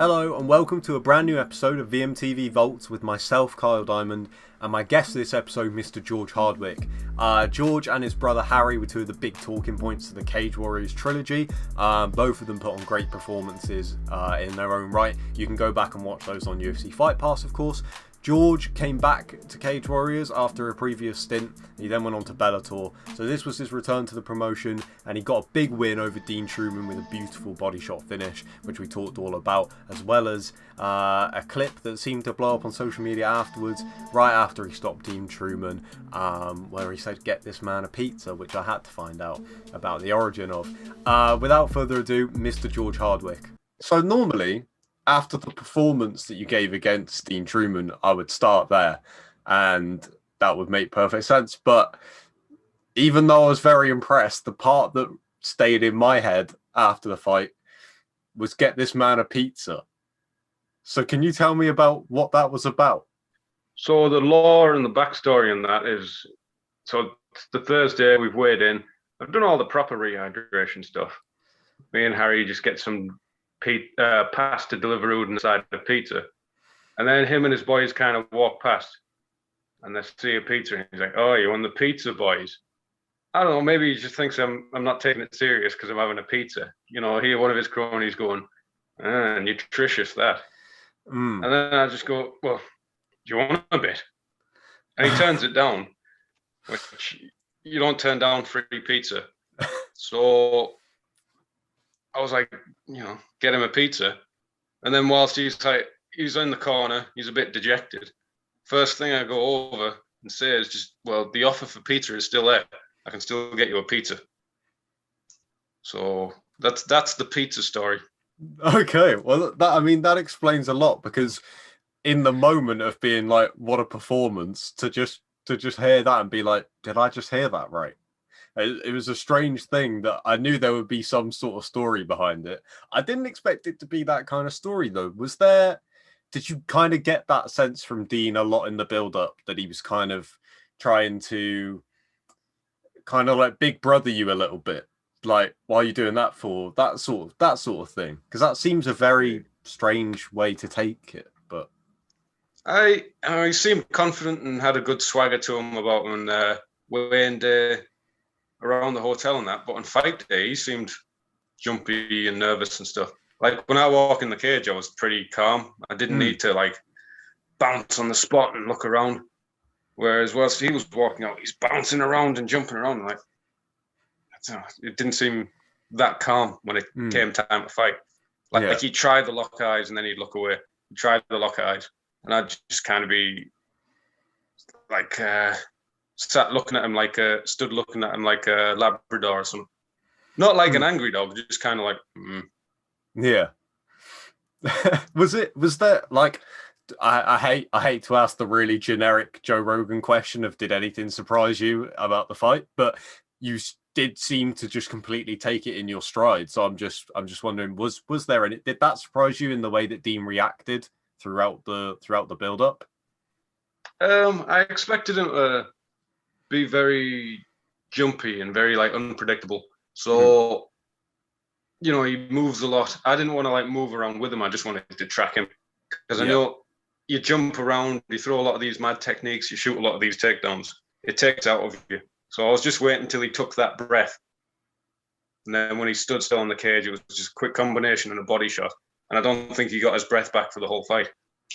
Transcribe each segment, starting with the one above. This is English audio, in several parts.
Hello and welcome to a brand new episode of VMTV Vaults with myself, Kyle Dimond, and my guest for this episode, Mr. George Hardwick. George and his brother Harry were two of the big talking points of the Cage Warriors trilogy. Both of them put on great performances in their own right. You can go back and watch those on UFC Fight Pass, of course. George came back to Cage Warriors after a previous stint. He then went on to Bellator. So this was his return to the promotion, and he got a big win over Dean Trueman with a beautiful body shot finish, which we talked all about, as well as a clip that seemed to blow up on social media afterwards, right after he stopped Dean Trueman, where he said, "Get this man a pizza," which I had to find out about the origin of. Without further ado, Mr. George Hardwick. So normally, after the performance that you gave against Dean Trueman, I would start there, and that would make perfect sense. But even though I was very impressed, the part that stayed in my head after the fight was "Get this man a pizza." So can you tell me about what that was about? So the lore and the backstory on that is, so it's the Thursday we've weighed in. I've done all the proper rehydration stuff. Me and Harry just get some pasta Deliveroo inside the pizza, and then him and his boys kind of walk past, and they see a pizza, and he's like, "Oh, you want the pizza, boys?" I don't know. Maybe he just thinks I'm not taking it serious because I'm having a pizza. You know, here one of his cronies going, "Nutritious that," and then I just go, "Well, do you want a bit?" And he turns it down, which you don't turn down free pizza. So I was like, get him a pizza. And then whilst he's in the corner, he's a bit dejected. First thing I go over and say is just, "Well, the offer for pizza is still there. I can still get you a pizza." So that's the pizza story. Okay, well, that explains a lot, because in the moment of being like, "What a performance," to just hear that and be like, "Did I just hear that right?" It was a strange thing that I knew there would be some sort of story behind it. I didn't expect it to be that kind of story, though. Did you kind of get that sense from Dean a lot in the build-up, that he was kind of trying to kind of like big brother you a little bit? Like, why are you doing that for? That sort of thing. Because that seems a very strange way to take it. But I seemed confident and had a good swagger to him about when weighing day around the hotel and that, but on fight day he seemed jumpy and nervous and stuff. Like when I walk in the cage, I was pretty calm. I didn't need to like bounce on the spot and look around. Whereas whilst he was walking out, he's bouncing around and jumping around. Like, it didn't seem that calm when it came time to fight. Like he'd try the lock eyes and then he'd look away. He'd try the lock eyes, and I'd just kind of be like stood looking at him like a Labrador or something. Not like an angry dog, just kind of like. Yeah. Was there like, I hate to ask the really generic Joe Rogan question of did anything surprise you about the fight, but you did seem to just completely take it in your stride. So I'm just wondering, was there any, did that surprise you in the way that Dean reacted throughout the build up? I expected him to be very jumpy and very like unpredictable. So he moves a lot. I didn't want to like move around with him. I just wanted to track him, because I know you jump around, you throw a lot of these mad techniques, you shoot a lot of these takedowns. It takes out of you. So I was just waiting until he took that breath, and then when he stood still on the cage, it was just a quick combination and a body shot. And I don't think he got his breath back for the whole fight.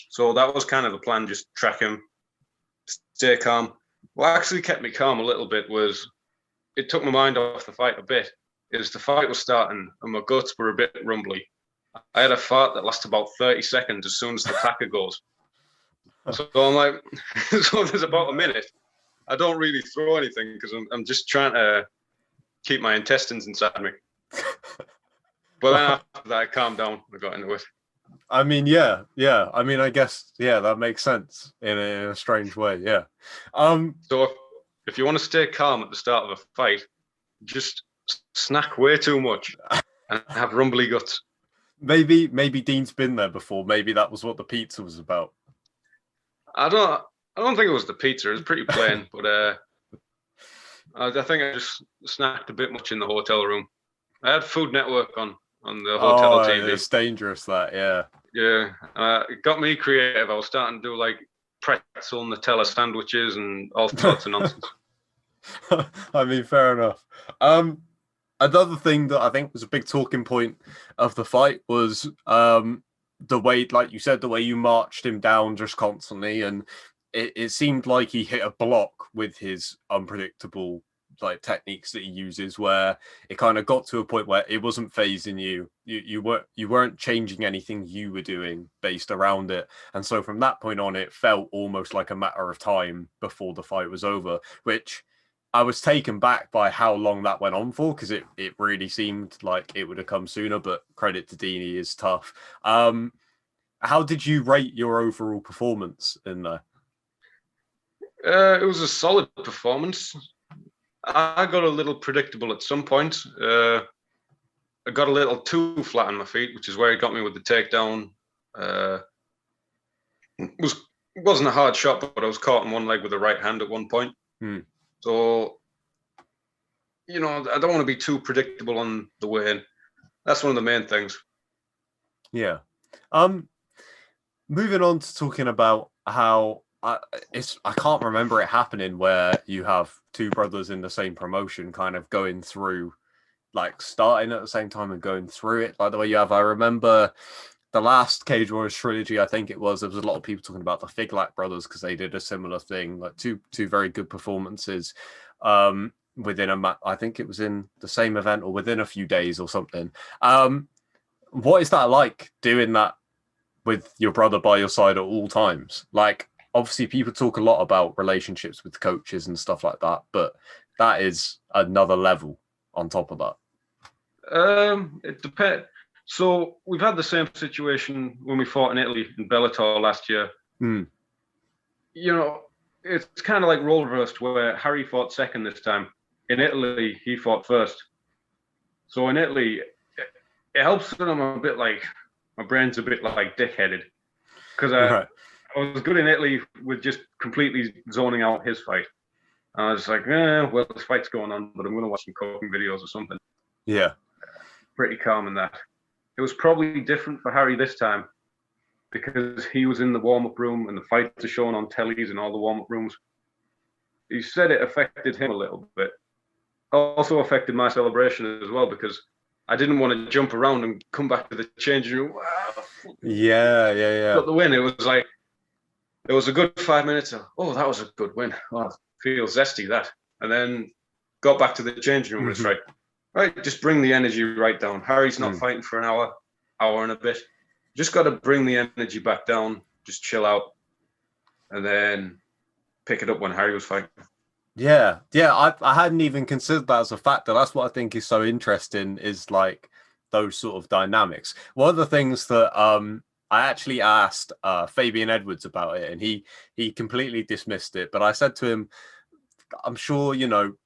So that was kind of the plan: just track him, stay calm. What actually kept me calm a little bit was, it took my mind off the fight a bit, is the fight was starting and my guts were a bit rumbly. I had a fart that lasted about 30 seconds as soon as the clacker goes. So I'm like, so there's about a minute. I don't really throw anything because I'm just trying to keep my intestines inside me. But then after that, I calmed down. I got into it. I mean, yeah. I mean, I guess, that makes sense in a strange way. Yeah. So if you want to stay calm at the start of a fight, just snack way too much and have rumbly guts. Maybe Dean's been there before. Maybe that was what the pizza was about. I don't think it was the pizza. It was pretty plain, but I think I just snacked a bit much in the hotel room. I had Food Network on the hotel TV. It's dangerous, that, yeah. Yeah, it got me creative. I was starting to do like pretzel Nutella sandwiches and all sorts of nonsense. I mean, fair enough. Another thing that I think was a big talking point of the fight was the way, like you said, the way you marched him down just constantly, and it seemed like he hit a block with his unpredictable like techniques that he uses, where it kind of got to a point where it wasn't phasing you. You weren't changing anything you were doing based around it, and so from that point on, it felt almost like a matter of time before the fight was over, which I was taken back by how long that went on for, because it really seemed like it would have come sooner, but credit to Deanie is tough. How did you rate your overall performance in there? It was a solid performance. I got a little predictable at some point. I got a little too flat on my feet, which is where he got me with the takedown. It wasn't a hard shot, but I was caught in one leg with the right hand at one point. So, I don't want to be too predictable on the way in. That's one of the main things. Yeah. Moving on to talking about how I can't remember it happening where you have two brothers in the same promotion kind of going through, like starting at the same time and going through it like the way you have. I remember the last Cage Warriors trilogy, I think there was a lot of people talking about the Figlak brothers because they did a similar thing, like two very good performances within I think it was in the same event or within a few days or something. What is that like, doing that with your brother by your side at all times? Like, obviously people talk a lot about relationships with coaches and stuff like that, but that is another level on top of that. It depends. So we've had the same situation when we fought in Italy in Bellator last year. It's kind of like role reversed, where Harry fought second this time. In Italy, he fought first. So in Italy, it helps that I'm a bit like, my brain's a bit like dickheaded, because I was good in Italy with just completely zoning out his fight. I was like, well, this fight's going on, but I'm going to watch some cooking videos or something. Yeah. Pretty calm in that. It was probably different for Harry this time, because he was in the warm-up room and the fights are shown on tellies and all the warm-up rooms. He said it affected him a little bit. Also affected my celebration as well, because I didn't want to jump around and come back to the changing room. Wow. Yeah. Got the win. It was like, it was a good 5 minutes of, that was a good win. Oh, feels zesty, that. And then got back to the changing room and it's like, right, just bring the energy right down. Harry's not fighting for an hour and a bit. Just got to bring the energy back down, just chill out, and then pick it up when Harry was fighting. Yeah. I hadn't even considered that as a factor. That's what I think is so interesting, is like those sort of dynamics. One of the things that I actually asked Fabian Edwards about it, and he completely dismissed it. But I said to him, I'm sure,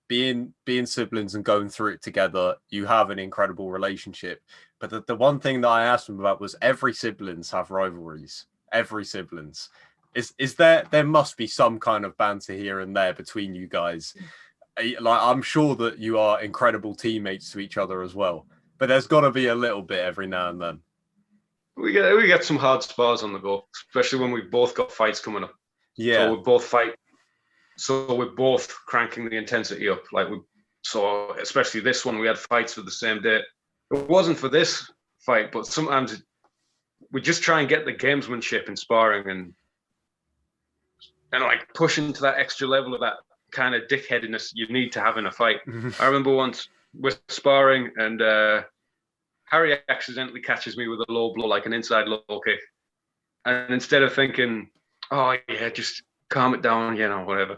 being siblings and going through it together, you have an incredible relationship. But the one thing that I asked him about was, every siblings have rivalries. Every siblings. Is there must be some kind of banter here and there between you guys. Like, I'm sure that you are incredible teammates to each other as well. But there's got to be a little bit every now and then. We get some hard spars on the go, especially when we've both got fights coming up. Yeah. So we both fight. So we're both cranking the intensity up. So especially this one, we had fights for the same day. It wasn't for this fight, but sometimes we just try and get the gamesmanship in sparring and like push into that extra level of that kind of dickheadedness you need to have in a fight. I remember once we're sparring and Harry accidentally catches me with a low blow, like an inside low kick. And instead of thinking, oh yeah, just calm it down, whatever,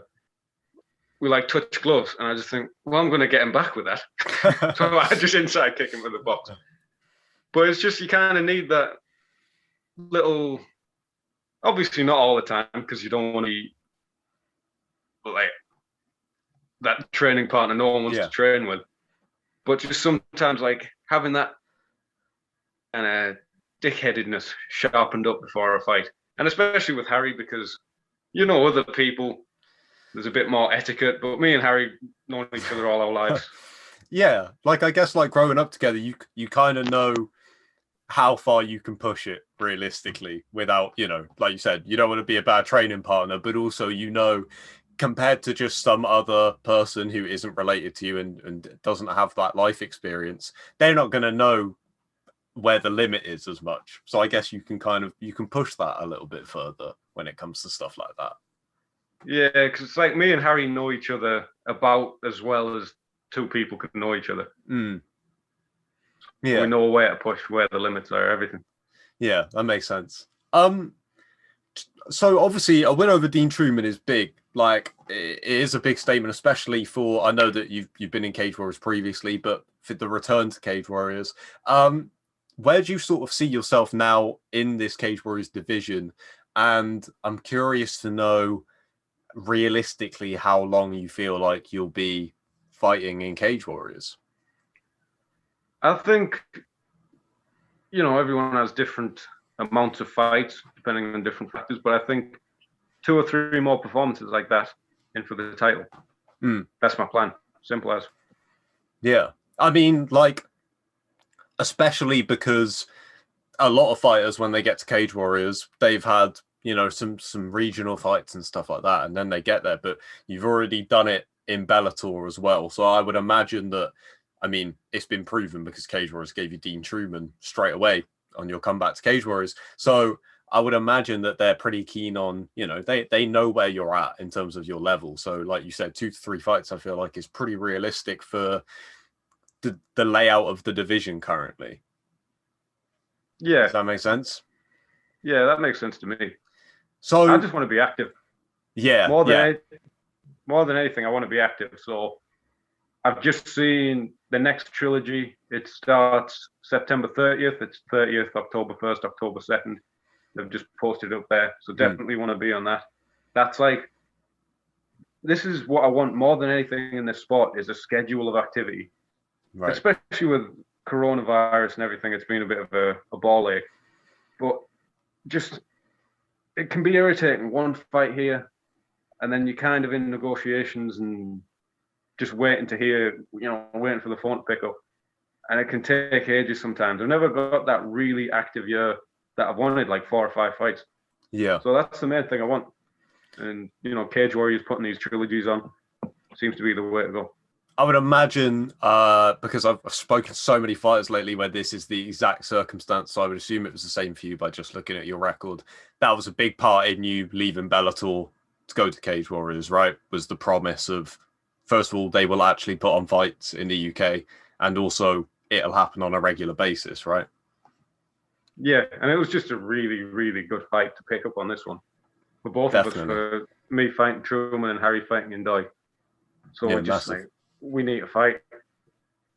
we like touch gloves, and I just think, well, I'm going to get him back with that. So I just inside kick him with the box. But it's just, you kind of need that little, obviously not all the time, because you don't want to be like that training partner no one wants to train with. But just sometimes, like, having that kind of dickheadedness sharpened up before a fight. And especially with Harry, because, other people, there's a bit more etiquette, but me and Harry known each other all our lives. Yeah, like, I guess, like, growing up together, you kind of know how far you can push it realistically without, like you said, you don't want to be a bad training partner, but also, compared to just some other person who isn't related to you and doesn't have that life experience, they're not going to know where the limit is as much. So I guess you can push that a little bit further when it comes to stuff like that. Yeah, because it's like me and Harry know each other about as well as two people can know each other. Yeah, we know where to push, where the limits are, everything. Yeah, that makes sense. So obviously a win over Dean Trueman is big. Like, it is a big statement, especially for, I know that you've been in Cage Warriors previously, but for the return to Cage Warriors, where do you sort of see yourself now in this Cage Warriors division? And I'm curious to know realistically how long you feel like you'll be fighting in Cage Warriors. I think, everyone has different amounts of fights depending on different factors, but I think 2 or 3 more performances like that in for the title. That's my plan. Simple as. Yeah. I mean, like, especially because a lot of fighters, when they get to Cage Warriors, they've had, some regional fights and stuff like that, and then they get there, but you've already done it in Bellator as well. So I would imagine that, it's been proven because Cage Warriors gave you Dean Trueman straight away on your comeback to Cage Warriors. So I would imagine that they're pretty keen on, they know where you're at in terms of your level. So like you said, 2 to 3 fights, I feel like is pretty realistic for the layout of the division currently. Yeah. Does that make sense? Yeah, that makes sense to me. So I just want to be active. Yeah. More than anything, I want to be active. So I've just seen the next trilogy. It starts September 30th. It's 30th, October 1st, October 2nd. They've just posted it up there. So definitely want to be on that. That's like, this is what I want more than anything in this sport, is a schedule of activity. Right. Especially with coronavirus and everything, it's been a bit of a ball ache. But just, it can be irritating. One fight here, and then you're kind of in negotiations and just waiting to hear, waiting for the phone to pick up. And it can take ages sometimes. I've never got that really active year that I've wanted, like 4 or 5 fights. Yeah. So that's the main thing I want. And, Cage Warriors putting these trilogies on seems to be the way to go. I would imagine, because I've spoken to so many fighters lately where this is the exact circumstance, so I would assume it was the same for you by just looking at your record. That was a big part in you leaving Bellator to go to Cage Warriors, right? Was the promise of, first of all, they will actually put on fights in the UK, and also it'll happen on a regular basis, right? Yeah, and it was just a really, really good fight to pick up on this one. For both of us, for me fighting Trueman and Harry fighting Indai. So we're just like, we need to fight.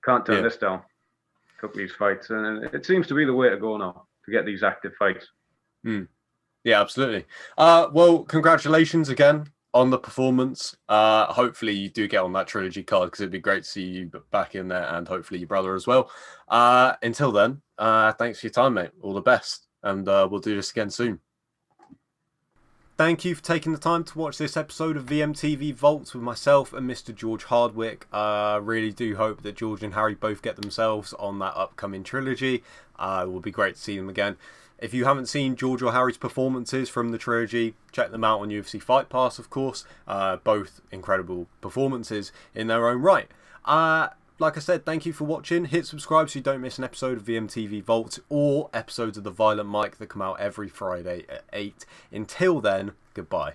Can't turn this down. Took these fights, and it seems to be the way to go now, to get these active fights. Yeah, absolutely. Well, congratulations again on the performance. Hopefully you do get on that trilogy card, because it'd be great to see you back in there, and hopefully your brother as well. Until then, thanks for your time, mate. All the best, and we'll do this again soon. Thank you for taking the time to watch this episode of VMTV Vaults with myself and Mr. George Hardwick. I really do hope that George and Harry both get themselves on that upcoming trilogy. It will be great to see them again. If you haven't seen George or Harry's performances from the trilogy, check them out on UFC Fight Pass, of course. Both incredible performances in their own right. Like I said, thank you for watching. Hit subscribe so you don't miss an episode of VMTV Vaults or episodes of The Violent Mike that come out every Friday at 8. Until then, goodbye.